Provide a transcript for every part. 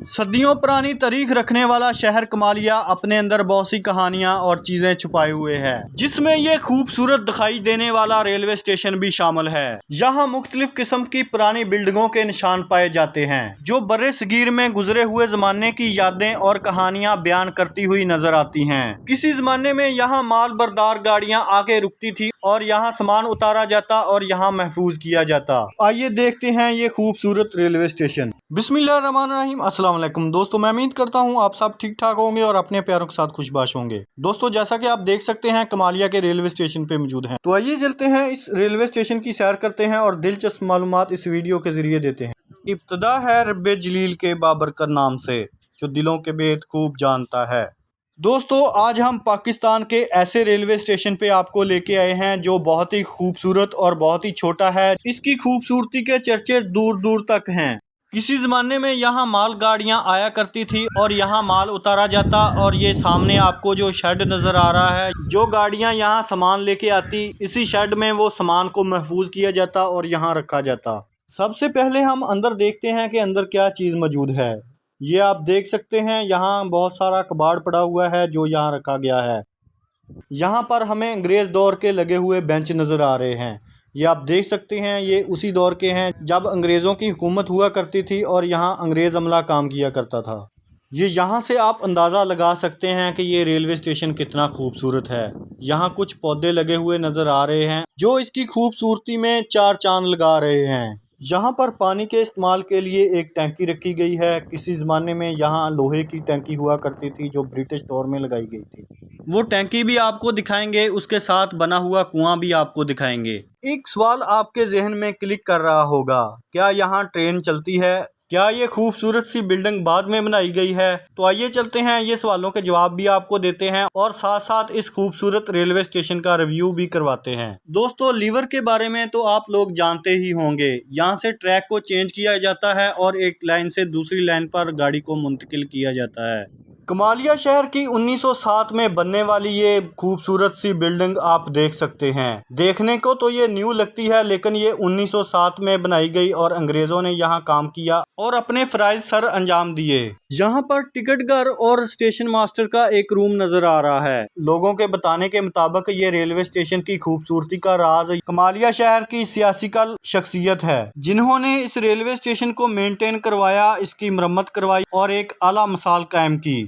सदियों पुरानी तारीख रखने वाला शहर कमालिया अपने अंदर बहुत सी कहानियां और चीजें छुपाए हुए है, जिसमें ये खूबसूरत दिखाई देने वाला रेलवे स्टेशन भी शामिल है। यहाँ मुख्तलिफ किस्म की पुरानी बिल्डिंगों के निशान पाए जाते हैं, जो बर्रे सगीर में गुजरे हुए जमाने की यादें और कहानियां बयान करती हुई नजर आती हैं। किसी जमाने में यहाँ माल बरदार गाड़ियां आके रुकती थी और यहाँ सामान उतारा जाता और यहाँ महफूज किया जाता। आइए देखते हैं ये खूबसूरत रेलवे स्टेशन। बिस्मिल्लाहिर्रहमानिर्रहीम। अस्सलाम वालेकुम दोस्तों, मैं उम्मीद करता हूँ आप सब ठीक ठाक होंगे और अपने प्यारों के साथ खुशबाश होंगे। दोस्तों, जैसा कि आप देख सकते हैं कमालिया के रेलवे स्टेशन पे मौजूद हैं, तो आइए चलते हैं इस रेलवे स्टेशन की सैर करते हैं और दिलचस्प मालूमात इस वीडियो के जरिए देते हैं। इब्तदा है रब्बे जलील के बाबरकत नाम से, जो दिलों के भेद खूब जानता है। दोस्तों, आज हम पाकिस्तान के ऐसे रेलवे स्टेशन पे आपको लेके आए हैं जो बहुत ही खूबसूरत और बहुत ही छोटा है। इसकी खूबसूरती के चर्चे दूर दूर तक हैं। किसी ज़माने में यहाँ माल गाड़ियाँ आया करती थी और यहाँ माल उतारा जाता, और ये सामने आपको जो शेड नज़र आ रहा है, जो गाड़ियाँ यहाँ सामान लेके आती, इसी शेड में वो सामान को महफूज किया जाता और यहाँ रखा जाता। सबसे पहले हम अंदर देखते हैं कि अंदर क्या चीज़ मौजूद है। ये आप देख सकते हैं, यहाँ बहुत सारा कबाड़ पड़ा हुआ है जो यहाँ रखा गया है। यहाँ पर हमें अंग्रेज़ दौर के लगे हुए बेंच नज़र आ रहे हैं। ये आप देख सकते हैं, ये उसी दौर के हैं जब अंग्रेज़ों की हुकूमत हुआ करती थी और यहाँ अंग्रेज़ अमला काम किया करता था। ये यहाँ से आप अंदाज़ा लगा सकते हैं कि ये रेलवे स्टेशन कितना खूबसूरत है। यहाँ कुछ पौधे लगे हुए नज़र आ रहे हैं जो इसकी खूबसूरती में चार चांद लगा रहे हैं। यहाँ पर पानी के इस्तेमाल के लिए एक टैंकी रखी गई है। किसी ज़माने में यहाँ लोहे की टैंकी हुआ करती थी जो ब्रिटिश दौर में लगाई गई थी। वो टैंकी भी आपको दिखाएंगे, उसके साथ बना हुआ कुआं भी आपको दिखाएंगे। एक सवाल आपके जहन में क्लिक कर रहा होगा, क्या यहाँ ट्रेन चलती है? क्या ये खूबसूरत सी बिल्डिंग बाद में बनाई गई है? तो आइए चलते हैं, ये सवालों के जवाब भी आपको देते हैं और साथ साथ इस खूबसूरत रेलवे स्टेशन का रिव्यू भी करवाते हैं। दोस्तों, लीवर के बारे में तो आप लोग जानते ही होंगे। यहाँ से ट्रैक को चेंज किया जाता है और एक लाइन से दूसरी लाइन पर गाड़ी को मुंतकिल किया जाता है। कमालिया शहर की 1907 में बनने वाली ये खूबसूरत सी बिल्डिंग आप देख सकते हैं। देखने को तो ये न्यू लगती है, लेकिन ये 1907 में बनाई गई और अंग्रेजों ने यहाँ काम किया और अपने फराइज सर अंजाम दिए। यहाँ पर टिकट घर और स्टेशन मास्टर का एक रूम नजर आ रहा है। लोगों के बताने के मुताबिक ये रेलवे स्टेशन की खूबसूरती का राज कमालिया शहर की सियासिकल शख्सियत है, जिन्होंने इस रेलवे स्टेशन को मेंटेन करवाया, इसकी मरम्मत करवाई और एक आला मिसाल कायम की।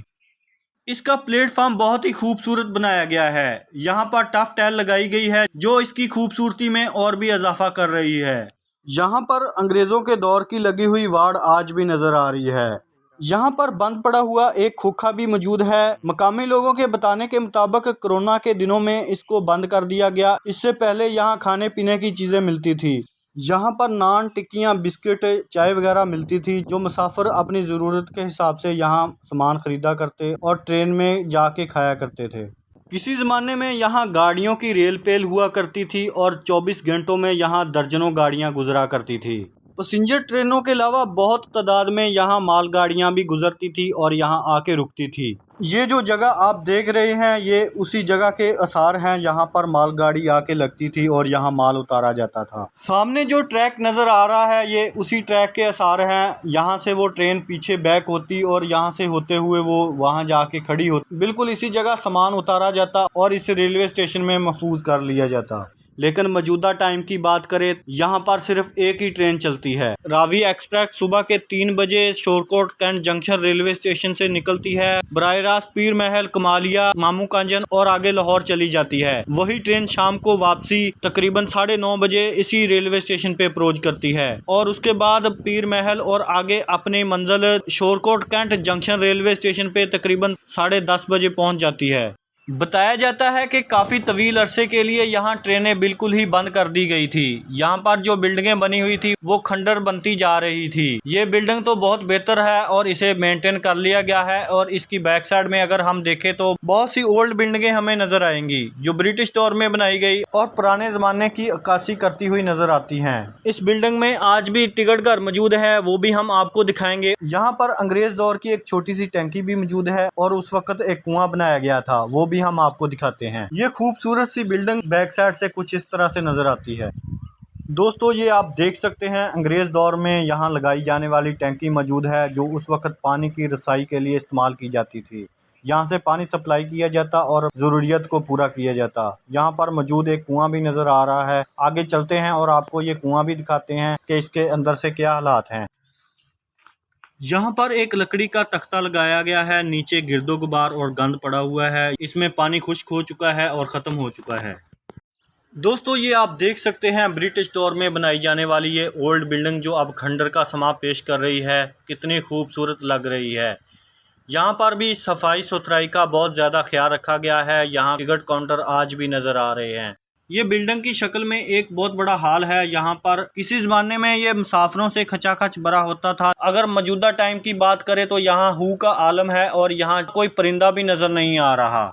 इसका प्लेटफॉर्म बहुत ही खूबसूरत बनाया गया है। यहाँ पर टफ टाइल लगाई गई है जो इसकी खूबसूरती में और भी इजाफा कर रही है। यहाँ पर अंग्रेजों के दौर की लगी हुई वाड़ आज भी नजर आ रही है। यहाँ पर बंद पड़ा हुआ एक खोखा भी मौजूद है। मकामी लोगों के बताने के मुताबिक कोरोना के दिनों में इसको बंद कर दिया गया। इससे पहले यहाँ खाने पीने की चीजें मिलती थी। यहाँ पर नान, टिक्कियाँ, बिस्किट, चाय वगैरह मिलती थी, जो मुसाफिर अपनी ज़रूरत के हिसाब से यहाँ सामान ख़रीदा करते और ट्रेन में जाके खाया करते थे। किसी ज़माने में यहाँ गाड़ियों की रेल पेल हुआ करती थी और 24 घंटों में यहाँ दर्जनों गाड़ियाँ गुजरा करती थी। पैसेंजर ट्रेनों के अलावा बहुत तादाद में यहाँ मालगाड़ियाँ भी गुजरती थी और यहाँ आके रुकती थी। ये जो जगह आप देख रहे हैं, ये उसी जगह के आसार हैं। यहाँ पर मालगाड़ी आके लगती थी और यहाँ माल उतारा जाता था। सामने जो ट्रैक नज़र आ रहा है, ये उसी ट्रैक के आसार हैं। यहाँ से वो ट्रेन पीछे बैक होती और यहाँ से होते हुए वो वहाँ जाके खड़ी होती। बिल्कुल इसी जगह सामान उतारा जाता और इस रेलवे स्टेशन में महफूज कर लिया जाता। लेकिन मौजूदा टाइम की बात करें, यहाँ पर सिर्फ एक ही ट्रेन चलती है। रावी एक्सप्रेस सुबह के 3 बजे Shorkot cantt junction railway station से निकलती है। बराह रास्त पीर महल, कमालिया, मामू कांजन और आगे लाहौर चली जाती है। वही ट्रेन शाम को वापसी तकरीबन 9:30 बजे इसी रेलवे स्टेशन पे अप्रोच करती है और उसके बाद पीर महल और आगे अपनी मंजिल Shorkot cantt junction railway station पे तकरीबन 10:30 बजे पहुँच जाती है। बताया जाता है कि काफ़ी तवील अरसे के लिए यहाँ ट्रेनें बिल्कुल ही बंद कर दी गई थी। यहाँ पर जो बिल्डिंगें बनी हुई थी वो खंडर बनती जा रही थी। ये बिल्डिंग तो बहुत बेहतर है और इसे मेंटेन कर लिया गया है। और इसकी बैक साइड में अगर हम देखें तो बहुत सी ओल्ड बिल्डिंगें हमें नजर आएंगी जो ब्रिटिश दौर में बनाई गई और पुराने ज़माने की अक्कासी करती हुई नजर आती हैं। इस बिल्डिंग में आज भी टिकट घर मौजूद है, वो भी हम आपको दिखाएंगे। यहाँ पर अंग्रेज दौर की एक छोटी सी टैंकी भी मौजूद है और उस वक्त एक कुआं बनाया गया था, वो भी हम आपको दिखाते हैं। ये खूबसूरत सी बिल्डिंग बैक साइड से कुछ इस तरह से नजर आती है। दोस्तों ये आप देख सकते हैं अंग्रेज़ दौर में यहाँ लगाई जाने वाली टैंकी मौजूद है, जो उस वक़्त पानी की रसाई के लिए इस्तेमाल की जाती थी। यहाँ से पानी सप्लाई किया जाता और ज़रूरियत को पूरा किया जाता। यहाँ पर मौजूद एक कुआं भी नज़र आ रहा है। आगे चलते हैं और आपको ये कुआं भी दिखाते हैं कि इसके अंदर से क्या हालात हैं। यहाँ पर एक लकड़ी का तख्ता लगाया गया है, नीचे गिरदो गुबार और गंद पड़ा हुआ है। इसमें पानी खुश्क हो चुका है और ख़त्म हो चुका है। दोस्तों ये आप देख सकते हैं ब्रिटिश दौर में बनाई जाने वाली ये ओल्ड बिल्डिंग जो अब खंडर का समा पेश कर रही है, कितनी खूबसूरत लग रही है। यहाँ पर भी सफाई सुथराई का बहुत ज़्यादा ख्याल रखा गया है। यहाँ टिकट काउंटर आज भी नज़र आ रहे हैं। ये बिल्डिंग की शक्ल में एक बहुत बड़ा हॉल है। यहाँ पर किसी ज़माने में ये मुसाफिरों से खचाखच भरा होता था। अगर मौजूदा टाइम की बात करें तो यहाँ हू का आलम है और यहाँ कोई परिंदा भी नज़र नहीं आ रहा।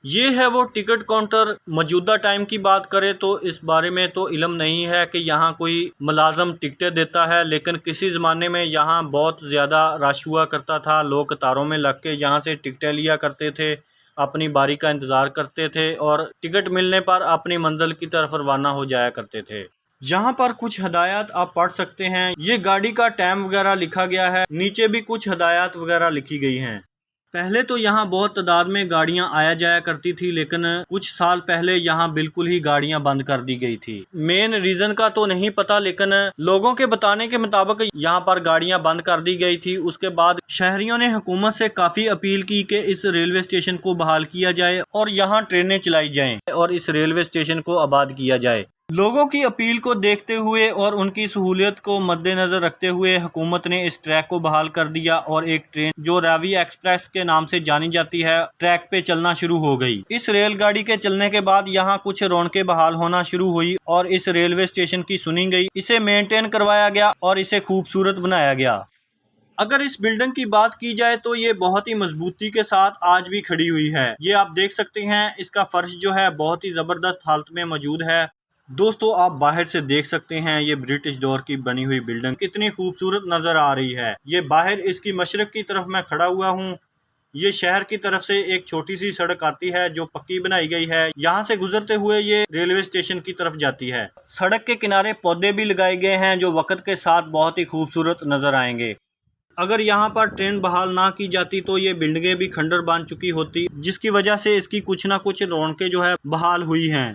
ये है वो टिकट काउंटर। मौजूदा टाइम की बात करें तो इस बारे में तो इल्म नहीं है कि यहाँ कोई मुलाजम टिकटें देता है, लेकिन किसी ज़माने में यहाँ बहुत ज़्यादा रश हुआ करता था। लोग कतारों में लग के यहाँ से टिकटें लिया करते थे, अपनी बारी का इंतज़ार करते थे और टिकट मिलने पर अपनी मंजिल की तरफ रवाना हो जाया करते थे। यहाँ पर कुछ हदायत आप पढ़ सकते हैं। ये गाड़ी का टाइम वगैरह लिखा गया है, नीचे भी कुछ हदायत वगैरह लिखी गई हैं। पहले तो यहाँ बहुत तादाद में गाड़ियाँ आया जाया करती थी, लेकिन कुछ साल पहले यहाँ बिल्कुल ही गाड़ियाँ बंद कर दी गई थी। मेन रीज़न का तो नहीं पता, लेकिन लोगों के बताने के मुताबिक यहाँ पर गाड़ियाँ बंद कर दी गई थी। उसके बाद शहरियों ने हुकूमत से काफ़ी अपील की कि इस रेलवे स्टेशन को बहाल किया जाए और यहाँ ट्रेनें चलाई जाएँ और इस रेलवे स्टेशन को आबाद किया जाए। लोगों की अपील को देखते हुए और उनकी सहूलियत को मद्देनज़र रखते हुए हुकूमत ने इस ट्रैक को बहाल कर दिया और एक ट्रेन जो रावी एक्सप्रेस के नाम से जानी जाती है ट्रैक पे चलना शुरू हो गई। इस रेलगाड़ी के चलने के बाद यहाँ कुछ रौनकें बहाल होना शुरू हुई और इस रेलवे स्टेशन की सुनी गई, इसे मेंटेन करवाया गया और इसे खूबसूरत बनाया गया। अगर इस बिल्डिंग की बात की जाए तो ये बहुत ही मजबूती के साथ आज भी खड़ी हुई है। ये आप देख सकते हैं, इसका फर्श जो है बहुत ही ज़बरदस्त हालत में मौजूद है। दोस्तों आप बाहर से देख सकते हैं ये ब्रिटिश दौर की बनी हुई बिल्डिंग कितनी खूबसूरत नज़र आ रही है। ये बाहर इसकी मशरक की तरफ मैं खड़ा हुआ हूँ। ये शहर की तरफ से एक छोटी सी सड़क आती है जो पक्की बनाई गई है। यहाँ से गुजरते हुए ये रेलवे स्टेशन की तरफ जाती है। सड़क के किनारे पौधे भी लगाए गए हैं जो वक्त के साथ बहुत ही खूबसूरत नज़र आएंगे। अगर यहाँ पर ट्रेन बहाल ना की जाती तो ये बिल्डिंगें भी खंडर बांध चुकी होती, जिसकी वजह से इसकी कुछ ना कुछ रौनकें जो है बहाल हुई हैं।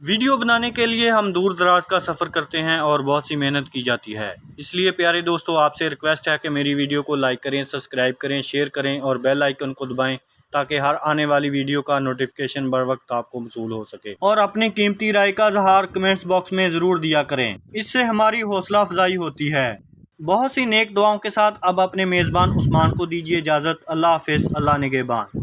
वीडियो बनाने के लिए हम दूर दराज का सफ़र करते हैं और बहुत सी मेहनत की जाती है। इसलिए प्यारे दोस्तों आपसे रिक्वेस्ट है कि मेरी वीडियो को लाइक करें, सब्सक्राइब करें, शेयर करें और बेल आइकन को दबाएं ताकि हर आने वाली वीडियो का नोटिफिकेशन बर वक्त आपको मसूल हो सके। और अपनी कीमती राय का इज़हार कमेंट्स बॉक्स में ज़रूर दिया करें, इससे हमारी हौसला अफजाई होती है। बहुत सी नेक दुआओं के साथ अब अपने मेज़बान उस्मान को दीजिए इजाज़त। अल्लाह हाफ़िज़, अल्लाह निगहबान।